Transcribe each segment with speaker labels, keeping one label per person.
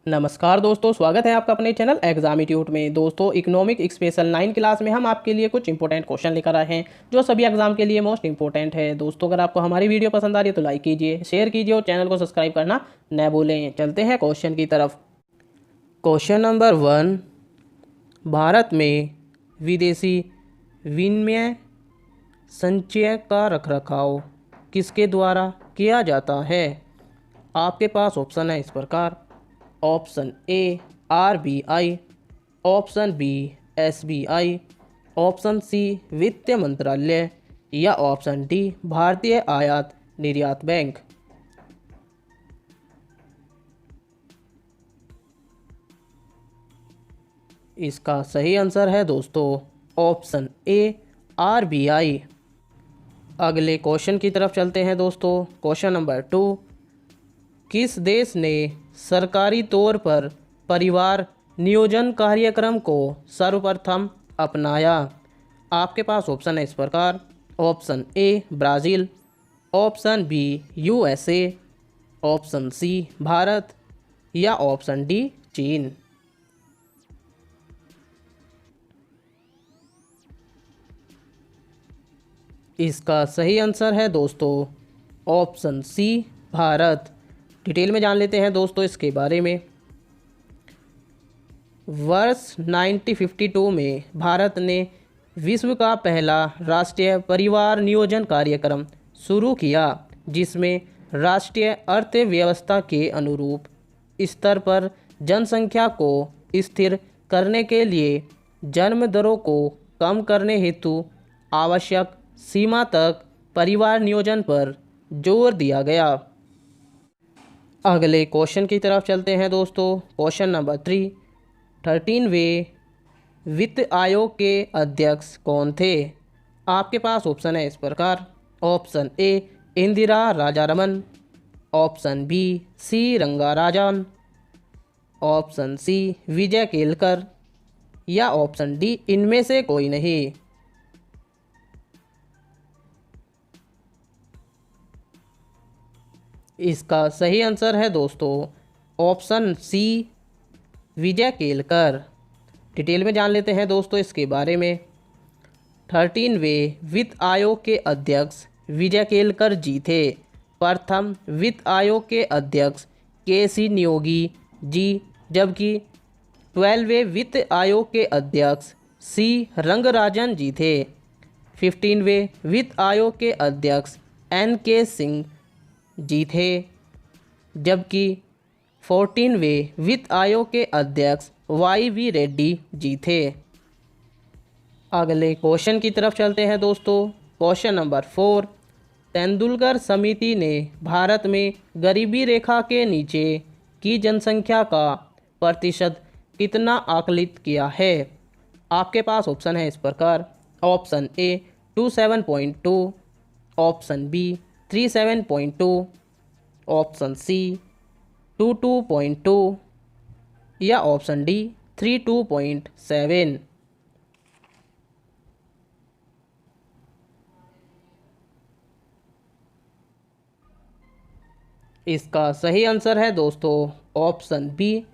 Speaker 1: नमस्कार दोस्तों, स्वागत है आपका अपने चैनल एग्जामिट्यूट में। दोस्तों, इकोनॉमिक स्पेशल 9 क्लास में हम आपके लिए कुछ इंपॉर्टेंट क्वेश्चन लेकर आए हैं जो सभी एग्जाम के लिए मोस्ट इंपॉर्टेंट है। दोस्तों, अगर आपको हमारी वीडियो पसंद आ रही है तो लाइक कीजिए, शेयर कीजिए और चैनल को सब्सक्राइब करना न भूलें। चलते हैं क्वेश्चन की तरफ। क्वेश्चन नंबर 1, भारत में विदेशी विनिमय संचय का रखरखाव किसके द्वारा किया जाता है? आपके पास ऑप्शन है इस प्रकार। Option A RBI, option B SBI, option C वित्त मंत्रालय या ऑप्शन डी भारतीय आयात निर्यात बैंक। इसका सही आंसर है दोस्तों ऑप्शन ए आरबीआई। अगले क्वेश्चन की तरफ चलते हैं दोस्तों। क्वेश्चन नंबर 2, किस देश ने सरकारी तौर पर परिवार नियोजन कार्यक्रम को सर्वप्रथम अपनाया? आपके पास ऑप्शन है इस प्रकार। Option A Brazil, option B USA, option C Bharat या ऑप्शन डी चीन। इसका सही आंसर है दोस्तों ऑप्शन सी भारत। डिटेल में जान लेते हैं दोस्तों इसके बारे में। वर्ष 1952 में भारत ने विश्व का पहला राष्ट्रीय परिवार नियोजन कार्यक्रम शुरू किया, जिसमें राष्ट्रीय अर्थव्यवस्था के अनुरूप स्तर पर जनसंख्या को स्थिर करने के लिए जन्म दरों को कम करने हेतु आवश्यक सीमा तक परिवार नियोजन पर जोर दिया गया। अगले क्वेश्चन की तरफ चलते हैं दोस्तों। क्वेश्चन नंबर 3, 13वें वित्त आयोग के अध्यक्ष कौन थे? आपके पास ऑप्शन है इस प्रकार। Option A Indira Rajaraman, option B C Rangarajan, option C Vijay Kelkar या ऑप्शन डी इनमें से कोई नहीं। इसका सही आंसर है दोस्तों option C Vijay Kelkar. Detail में जान लेते हैं दोस्तों इसके बारे में। 13वें वित्त आयोग के अध्यक्ष विजय केलकर जी थे। प्रथम वित्त आयोग के अध्यक्ष के.सी. नियोगी जी, जबकि 12वें वित्त आयोग के अध्यक्ष सी रंगराजन जी थे। 15वें वित्त आयोग के अध्यक्ष N.K. सिंह जी थे, जबकि 14वें वित्त आयोग के अध्यक्ष Y.V. रेड्डी जी थे। अगले क्वेश्चन की तरफ चलते हैं दोस्तों। क्वेश्चन नंबर 4, तेंदुलकर समिति ने भारत में गरीबी रेखा के नीचे की जनसंख्या का प्रतिशत कितना आकलित किया है? आपके पास ऑप्शन है इस प्रकार। Option A 27.2, option B 37.2, option C 22.2 या ऑप्शन डी 32.7। इसका सही आंसर है दोस्तों ऑप्शन बी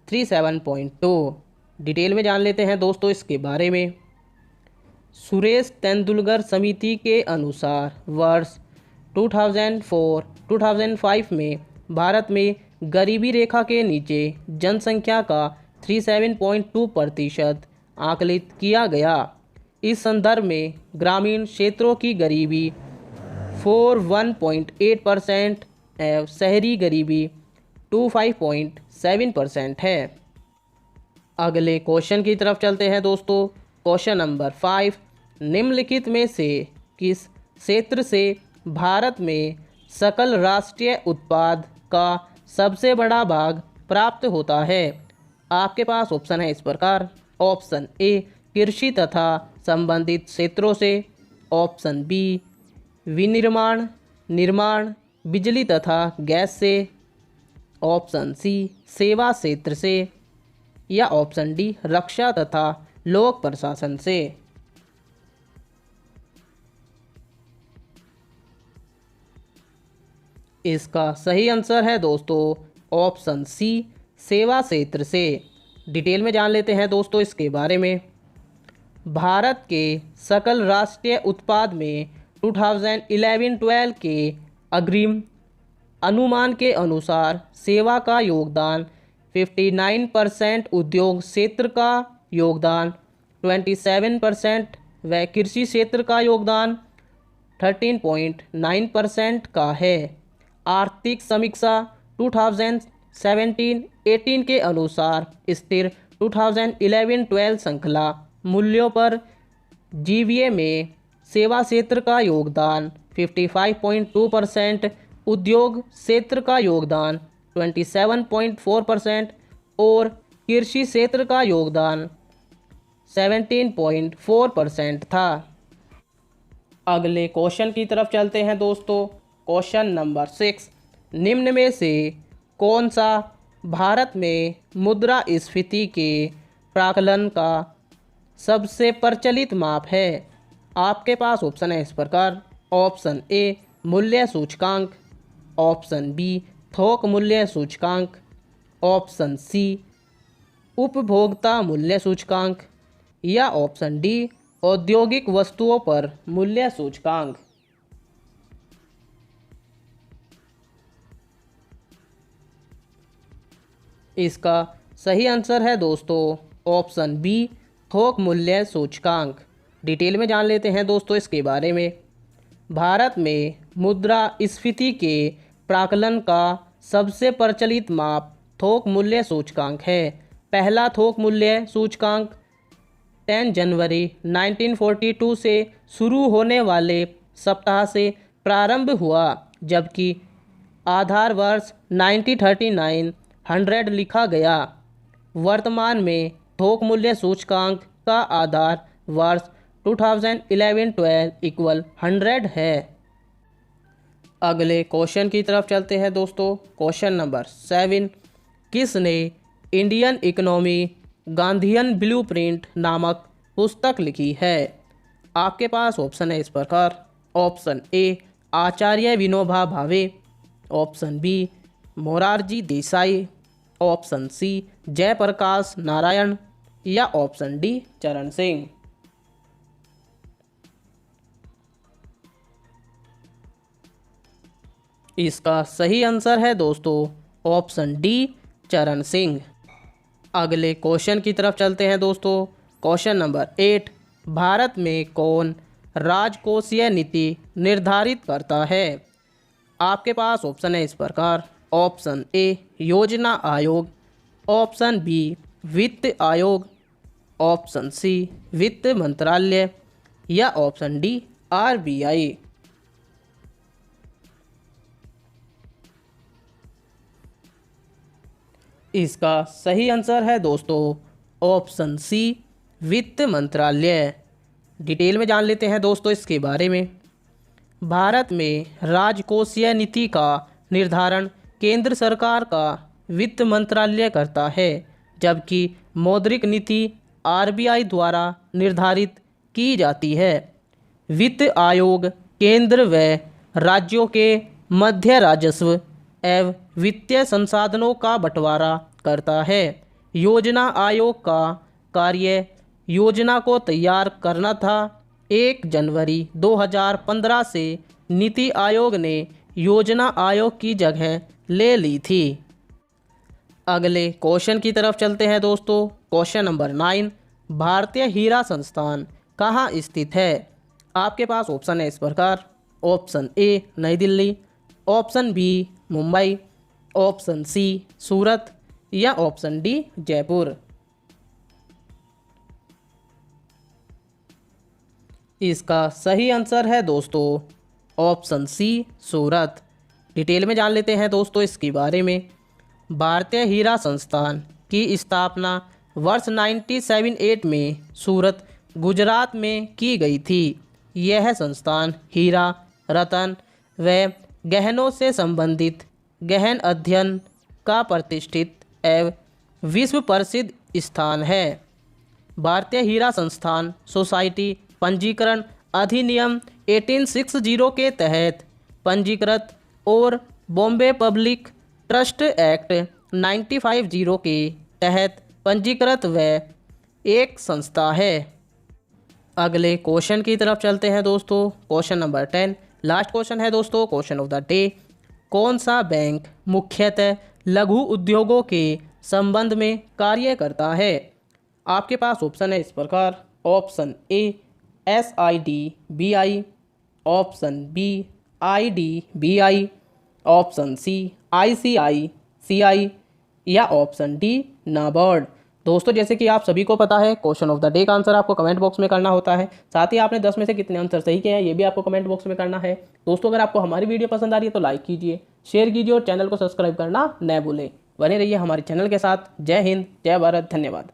Speaker 1: 37.2। डिटेल में जान लेते हैं दोस्तों इसके बारे में। सुरेश तेंदुलकर समिति के अनुसार वर्ष 2004-2005 में भारत में गरीबी रेखा के नीचे जनसंख्या का 37.2% आकलित किया गया। इस संदर्भ में ग्रामीण क्षेत्रों की गरीबी 41.8% एवं शहरी गरीबी 25.7% है। अगले क्वेश्चन की तरफ चलते हैं दोस्तों। क्वेश्चन नंबर 5, निम्नलिखित में से किस क्षेत्र से भारत में सकल राष्ट्रीय उत्पाद का सबसे बड़ा भाग प्राप्त होता है? आपके पास ऑप्शन है इस प्रकार। ऑप्शन ए कृषि तथा संबंधित क्षेत्रों से, ऑप्शन बी विनिर्माण, निर्माण, बिजली तथा गैस से, ऑप्शन सी सेवा क्षेत्र से या ऑप्शन डी रक्षा तथा लोक प्रशासन से। इसका सही आंसर है दोस्तों ऑप्शन सी सेवा क्षेत्र से। डिटेल में जान लेते हैं दोस्तों इसके बारे में। भारत के सकल राष्ट्रीय उत्पाद में 2011-12 के अग्रिम अनुमान के अनुसार सेवा का योगदान 59%, उद्योग क्षेत्र का योगदान 27% व कृषि क्षेत्र का योगदान 13.9% का है। आर्थिक समीक्षा 2017-18 के अनुसार स्थिर 2011-12 श्रृंखला मूल्यों पर जीवीए में सेवा क्षेत्र का योगदान 55.2%, उद्योग क्षेत्र का योगदान 27.4% और कृषि क्षेत्र का योगदान 17.4% था। अगले क्वेश्चन की तरफ चलते हैं दोस्तों। क्वेश्चन नंबर 6, निम्न में से कौन सा भारत में मुद्रास्फीति के प्राकलन का सबसे प्रचलित माप है? आपके पास ऑप्शन है इस प्रकार। ऑप्शन ए मूल्य सूचकांक, ऑप्शन बी थोक मूल्य सूचकांक, ऑप्शन सी उपभोक्ता मूल्य सूचकांक या ऑप्शन डी औद्योगिक वस्तुओं पर मूल्य सूचकांक। इसका सही आंसर है दोस्तों ऑप्शन बी थोक मूल्य सूचकांक। डिटेल में जान लेते हैं दोस्तों इसके बारे में। भारत में मुद्रास्फीति के प्राकलन का सबसे प्रचलित माप थोक मूल्य सूचकांक है। पहला थोक मूल्य सूचकांक 10 जनवरी 1942 से शुरू होने वाले सप्ताह से प्रारंभ हुआ, जबकि आधार वर्ष 1939 लिखा गया। वर्तमान में थोक मूल्य सूचकांक का आधार वर्ष 2011-12 इक्वल 100 है। अगले क्वेश्चन की तरफ चलते हैं दोस्तों। क्वेश्चन नंबर 7, किसने इंडियन इकोनॉमी गांधीयन ब्लूप्रिंट नामक पुस्तक लिखी है? आपके पास ऑप्शन है इस प्रकार। ऑप्शन ए Acharya Vinoba Bhave, option B Morarji Desai, option C Jayaprakash Narayan या ऑप्शन डी चरण सिंह। इसका सही आंसर है दोस्तों ऑप्शन डी चरण सिंह। अगले क्वेश्चन की तरफ चलते हैं दोस्तों। क्वेश्चन नंबर 8, भारत में कौन राजकोषीय नीति निर्धारित करता है? आपके पास ऑप्शन है इस प्रकार। ऑप्शन ए योजना आयोग, ऑप्शन बी वित्त आयोग, ऑप्शन सी वित्त मंत्रालय या ऑप्शन डी आरबीआई। इसका सही आंसर है दोस्तों ऑप्शन सी वित्त मंत्रालय। डिटेल में जान लेते हैं दोस्तों इसके बारे में। भारत में राजकोषीय नीति का निर्धारण केंद्र सरकार का वित्त मंत्रालय करता है, जबकि मौद्रिक नीति आरबीआई द्वारा निर्धारित की जाती है। वित्त आयोग केंद्र व राज्यों के मध्य राजस्व एवं वित्तीय संसाधनों का बंटवारा करता है। योजना आयोग का कार्य योजना को तैयार करना था। 1 जनवरी 2015 से नीति आयोग ने योजना आयोग की जगह ले ली थी। अगले क्वेश्चन की तरफ चलते हैं दोस्तों। क्वेश्चन नंबर 9, भारतीय हीरा संस्थान कहाँ स्थित है? आपके पास ऑप्शन है इस प्रकार। Option A New Delhi, option B Mumbai, option C Surat या ऑप्शन डी जयपुर। इसका सही आंसर है दोस्तों ऑप्शन सी सूरत। डिटेल में जान लेते हैं दोस्तों इसके बारे में। भारतीय हीरा संस्थान की स्थापना वर्ष 1978 में सूरत गुजरात में की गई थी। यह संस्थान हीरा, रत्न व गहनों से संबंधित गहन अध्ययन का प्रतिष्ठित एवं विश्व प्रसिद्ध स्थान है। भारतीय हीरा संस्थान सोसाइटी पंजीकरण अधिनियम 1860 के तहत पंजीकृत और बॉम्बे पब्लिक ट्रस्ट एक्ट 95(0) के तहत पंजीकृत व एक संस्था है। अगले क्वेश्चन की तरफ चलते हैं दोस्तों। क्वेश्चन नंबर 10 लास्ट क्वेश्चन है दोस्तों, क्वेश्चन ऑफ द डे। कौन सा बैंक मुख्यतः लघु उद्योगों के संबंध में कार्य करता है? आपके पास ऑप्शन है इस प्रकार। Option A SIDBI, option B IDBI, option C ICICI या ऑप्शन डी नाबार्ड। दोस्तों जैसे कि आप सभी को पता है, क्वेश्चन ऑफ द डे का आंसर आपको कमेंट बॉक्स में करना होता है। साथ ही आपने 10 में से कितने आंसर सही किए हैं ये भी आपको कमेंट बॉक्स में करना है। दोस्तों अगर आपको हमारी वीडियो पसंद आ रही है तो लाइक कीजिए, शेयर कीजिए और चैनल को सब्सक्राइब करना न भूलें। बने रहिए हमारे चैनल के साथ। जय हिंद, जय भारत, धन्यवाद।